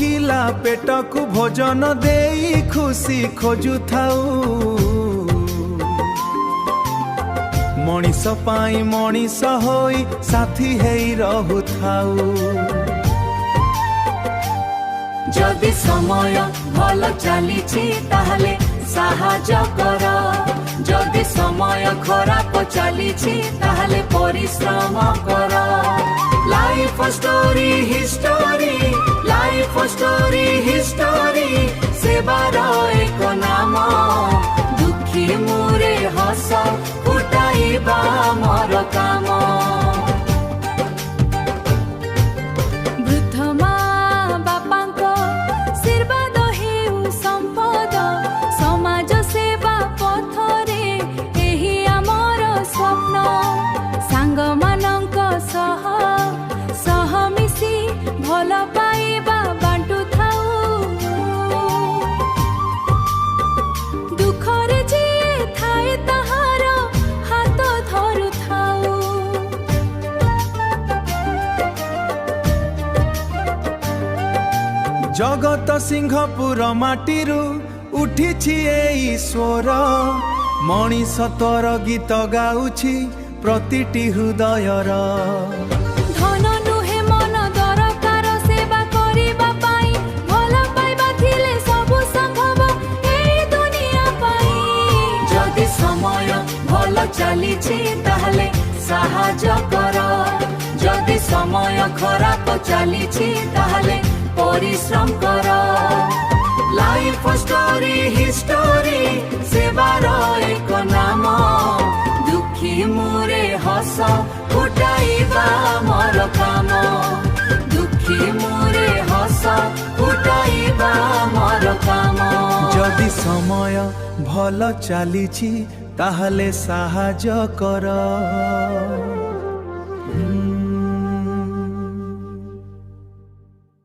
भोकिला पेट को भोजन देई खुशी खोजु थाऊ मनीष पाई मनीष होई साथी हेई रहु थाऊ जदि समय भल चली ताहले साहाय्य कर जदि समय खराब चली ताहले परिश्रम कर life story history life story history सेवार एक नाम दुखी मुरे हस फुटाइबा मोर काम जगत सिंहपुर माटीरू उठिछि एई स्वर मनीष तोर गीत गाउछि प्रतिटी हृदयर धन नुहे मन दरकार सेवा करिबा पाई भल पाइबा थिले सब संभव एई दुनिया पाई जदि समय भल चली ताहले साहाय्य कर जदि समय खराब चली ताहले परिश्रम कर लाइफ स्टोरी हिस्टोरी सेवार एक नाम दुखी मुरे हस फुटाइबा मोर काम दुखी मुरे हस फुटाइबा मोर काम जदि समय भल चली ताहले साहाय्य कर।